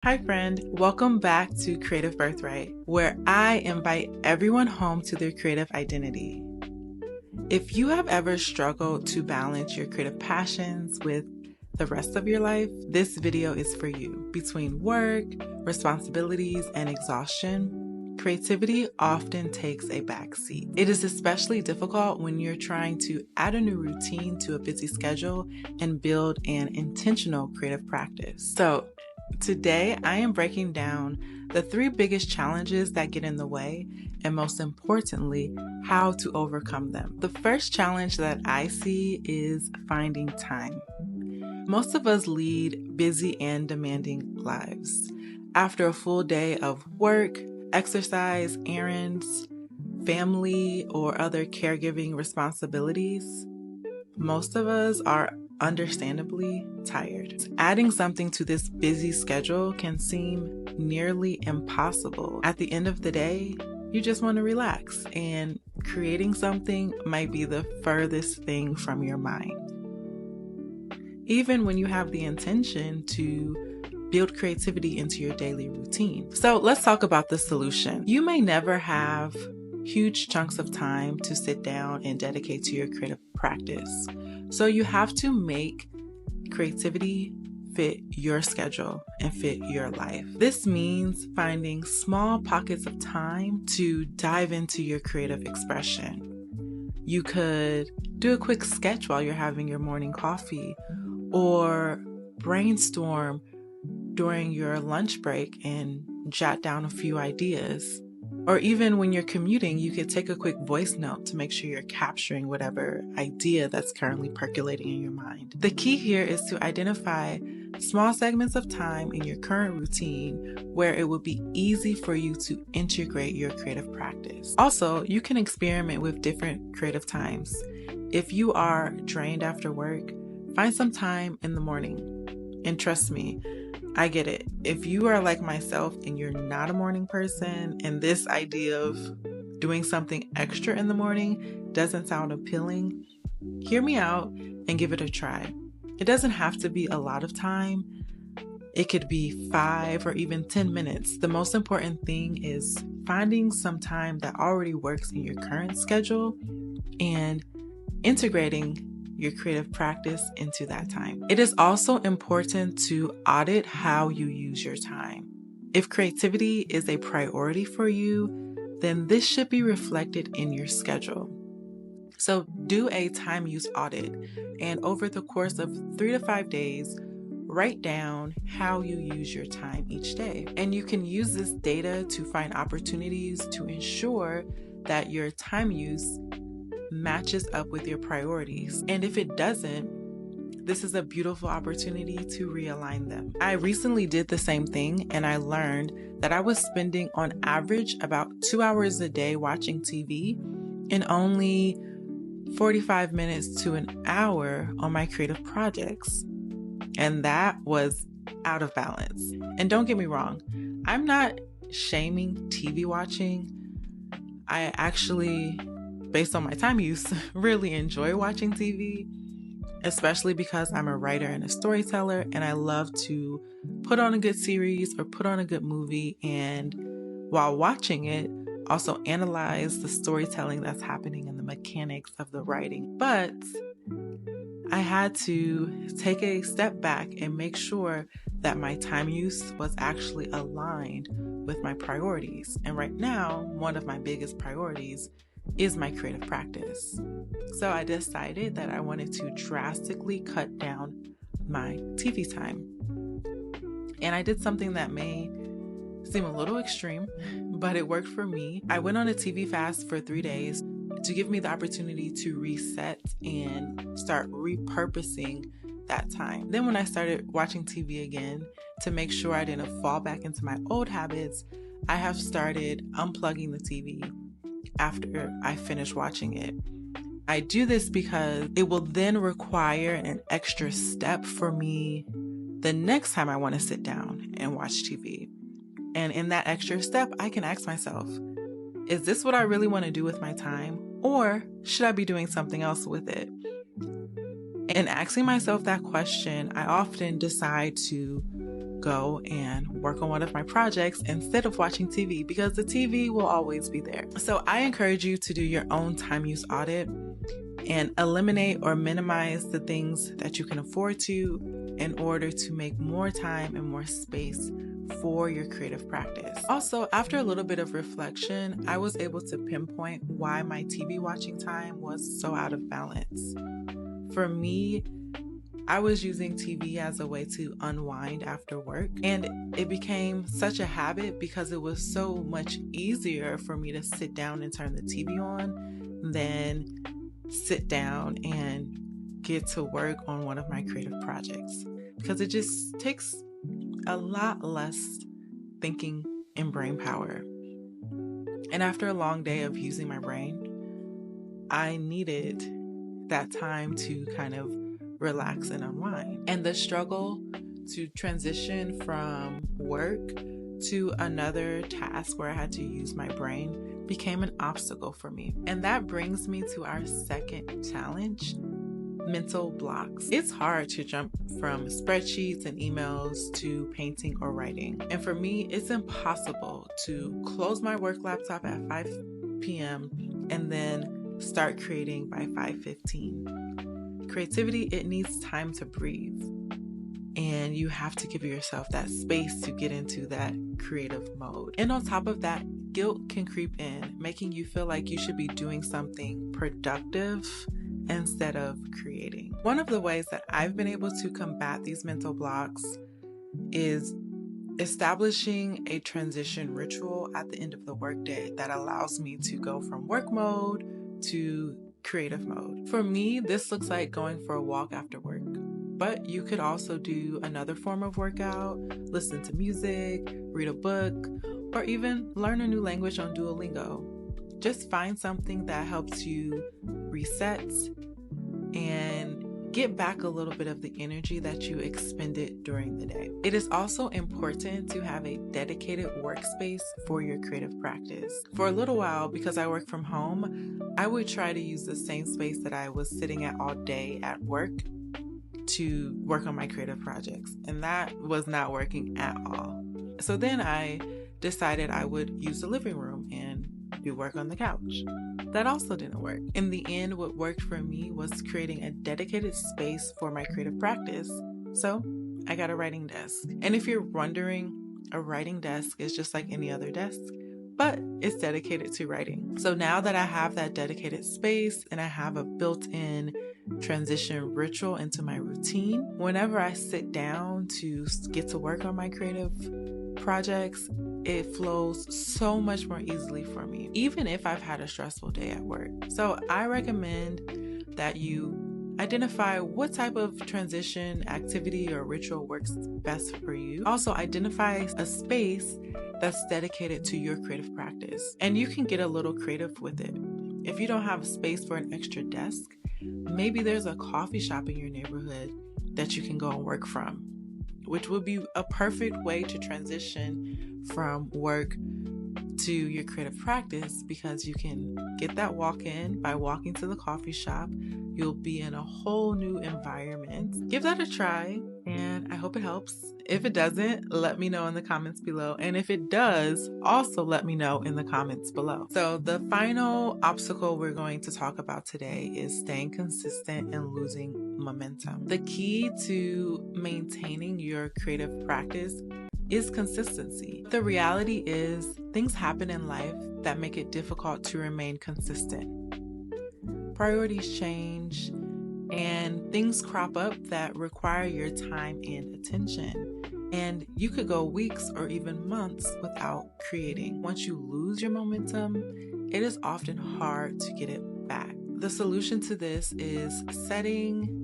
Hi friend, welcome back to Creative Birthright, where I invite everyone home to their creative identity. If you have ever struggled to balance your creative passions with the rest of your life, this video is for you. Between work, responsibilities, and exhaustion, creativity often takes a backseat. It is especially difficult when you're trying to add a new routine to a busy schedule and build an intentional creative practice. So, today, I am breaking down the 3 biggest challenges that get in the way, and most importantly, how to overcome them. The first challenge that I see is finding time. Most of us lead busy and demanding lives. After a full day of work, exercise, errands, family, or other caregiving responsibilities, most of us are understandably tired. Adding something to this busy schedule can seem nearly impossible. At the end of the day, you just want to relax, and creating something might be the furthest thing from your mind. Even when you have the intention to build creativity into your daily routine. So let's talk about the solution. You may never have huge chunks of time to sit down and dedicate to your creative practice. So you have to make creativity fit your schedule and fit your life. This means finding small pockets of time to dive into your creative expression. You could do a quick sketch while you're having your morning coffee, or brainstorm during your lunch break and jot down a few ideas. Or even when you're commuting, you could take a quick voice note to make sure you're capturing whatever idea that's currently percolating in your mind. The key here is to identify small segments of time in your current routine where it would be easy for you to integrate your creative practice. Also, you can experiment with different creative times. If you are drained after work, find some time in the morning. And trust me, I get it. If you are like myself and you're not a morning person, and this idea of doing something extra in the morning doesn't sound appealing, hear me out and give it a try. It doesn't have to be a lot of time. It could be 5 or even 10 minutes. The most important thing is finding some time that already works in your current schedule and integrating your creative practice into that time. It is also important to audit how you use your time. If creativity is a priority for you, then this should be reflected in your schedule. So do a time use audit, and over the course of 3 to 5 days, write down how you use your time each day. And you can use this data to find opportunities to ensure that your time use matches up with your priorities. And if it doesn't, this is a beautiful opportunity to realign them. I recently did the same thing, and I learned that I was spending on average about 2 hours a day watching TV and only 45 minutes to an hour on my creative projects. And that was out of balance. And don't get me wrong, I'm not shaming TV watching. I actually, based on my time use, really enjoy watching TV, especially because I'm a writer and a storyteller, and I love to put on a good series or put on a good movie, and while watching it, also analyze the storytelling that's happening and the mechanics of the writing. But I had to take a step back and make sure that my time use was actually aligned with my priorities. And right now, one of my biggest priorities is my creative practice. So I decided that I wanted to drastically cut down my TV time. And I did something that may seem a little extreme, but it worked for me. I went on a TV fast for 3 days to give me the opportunity to reset and start repurposing that time. Then when I started watching TV again, to make sure I didn't fall back into my old habits, I have started unplugging the TV after I finish watching it. I do this because it will then require an extra step for me the next time I want to sit down and watch TV. And in that extra step, I can ask myself, is this what I really want to do with my time? Or should I be doing something else with it? And asking myself that question, I often decide to go and work on one of my projects instead of watching TV, because the TV will always be there. So I encourage you to do your own time use audit and eliminate or minimize the things that you can afford to in order to make more time and more space for your creative practice. Also, after a little bit of reflection, I was able to pinpoint why my TV watching time was so out of balance. For me, I was using TV as a way to unwind after work, and it became such a habit because it was so much easier for me to sit down and turn the TV on than sit down and get to work on one of my creative projects, because it just takes a lot less thinking and brain power. And after a long day of using my brain, I needed that time to kind of relax and unwind. And the struggle to transition from work to another task where I had to use my brain became an obstacle for me. And that brings me to our second challenge: mental blocks. It's hard to jump from spreadsheets and emails to painting or writing. And for me, it's impossible to close my work laptop at 5 p.m. and then start creating by 5:15. Creativity, it needs time to breathe. And you have to give yourself that space to get into that creative mode. And on top of that, guilt can creep in, making you feel like you should be doing something productive instead of creating. One of the ways that I've been able to combat these mental blocks is establishing a transition ritual at the end of the workday that allows me to go from work mode to creative mode. For me, this looks like going for a walk after work, but you could also do another form of workout, listen to music, read a book, or even learn a new language on Duolingo. Just find something that helps you reset and get back a little bit of the energy that you expended during the day. It is also important to have a dedicated workspace for your creative practice. For a little while, because I work from home, I would try to use the same space that I was sitting at all day at work to work on my creative projects, and that was not working at all. So then I decided I would use the living room and do work on the couch. That also didn't work. In the end, what worked for me was creating a dedicated space for my creative practice. So I got a writing desk. And if you're wondering, a writing desk is just like any other desk, but it's dedicated to writing. So now that I have that dedicated space and I have a built-in transition ritual into my routine, whenever I sit down to get to work on my creative projects, it flows so much more easily for me, even if I've had a stressful day at work. So I recommend that you identify what type of transition activity or ritual works best for you. Also, identify a space that's dedicated to your creative practice, and you can get a little creative with it. If you don't have a space for an extra desk, maybe there's a coffee shop in your neighborhood that you can go and work from, which would be a perfect way to transition from work to your creative practice, because you can get that walk in by walking to the coffee shop. You'll be in a whole new environment. Give that a try, and I hope it helps. If it doesn't, let me know in the comments below. And if it does, also let me know in the comments below. So the final obstacle we're going to talk about today is staying consistent and losing momentum. The key to maintaining your creative practice is consistency. The reality is, things happen in life that make it difficult to remain consistent. Priorities change, and things crop up that require your time and attention. And you could go weeks or even months without creating. Once you lose your momentum, it is often hard to get it back. The solution to this is setting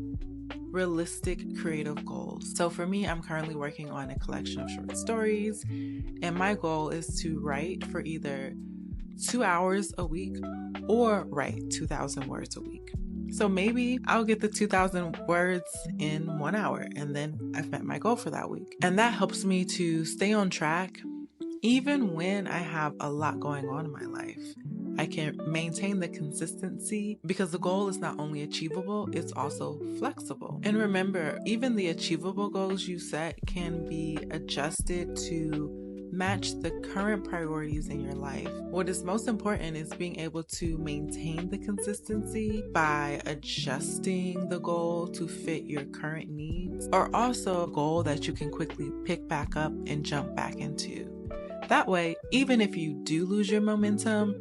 realistic creative goals. So for me, I'm currently working on a collection of short stories, and my goal is to write for either 2 hours a week or write 2,000 words a week. So maybe I'll get the 2,000 words in 1 hour, and then I've met my goal for that week. And that helps me to stay on track even when I have a lot going on in my life. I can maintain the consistency, because the goal is not only achievable, it's also flexible. And remember, even the achievable goals you set can be adjusted to match the current priorities in your life. What is most important is being able to maintain the consistency by adjusting the goal to fit your current needs, or also a goal that you can quickly pick back up and jump back into. That way, even if you do lose your momentum,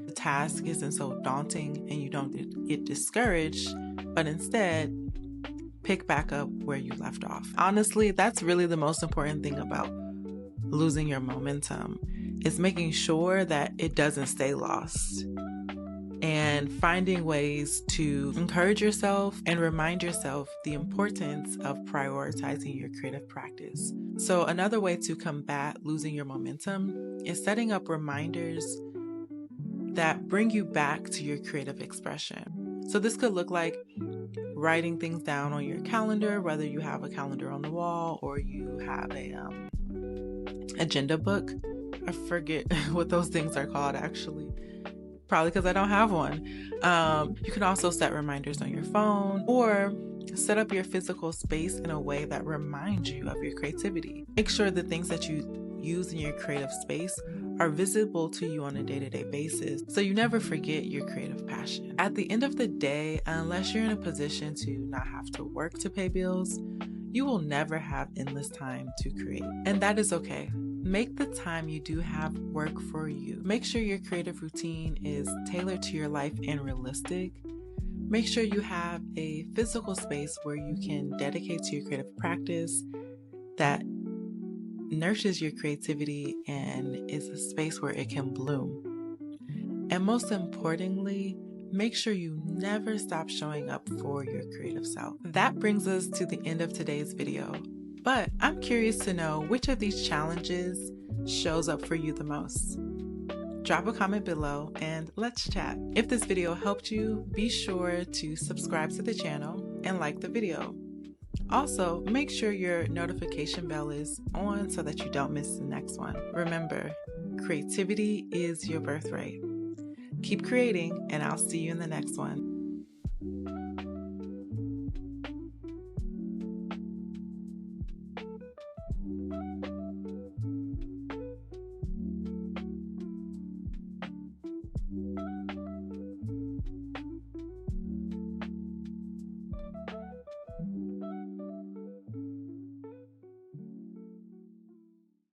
the task isn't so daunting and you don't get discouraged, but instead pick back up where you left off. Honestly, that's really the most important thing about losing your momentum, is making sure that it doesn't stay lost, and finding ways to encourage yourself and remind yourself the importance of prioritizing your creative practice. So another way to combat losing your momentum is setting up reminders that bring you back to your creative expression. So this could look like writing things down on your calendar, whether you have a calendar on the wall or you have a agenda book. I forget what those things are called, actually, probably because I don't have one. You can also set reminders on your phone, or set up your physical space in a way that reminds you of your creativity. Make sure the things that you use in your creative space are visible to you on a day-to-day basis, so you never forget your creative passion. At the end of the day, unless you're in a position to not have to work to pay bills, you will never have endless time to create. And that is okay. Make the time you do have work for you. Make sure your creative routine is tailored to your life and realistic. Make sure you have a physical space where you can dedicate to your creative practice that nurtures your creativity and is a space where it can bloom. And most importantly, make sure you never stop showing up for your creative self. That brings us to the end of today's video. But I'm curious to know which of these challenges shows up for you the most. Drop a comment below and let's chat. If this video helped you, be sure to subscribe to the channel and like the video. Also, make sure your notification bell is on so that you don't miss the next one. Remember, creativity is your birthright. Keep creating, and I'll see you in the next one.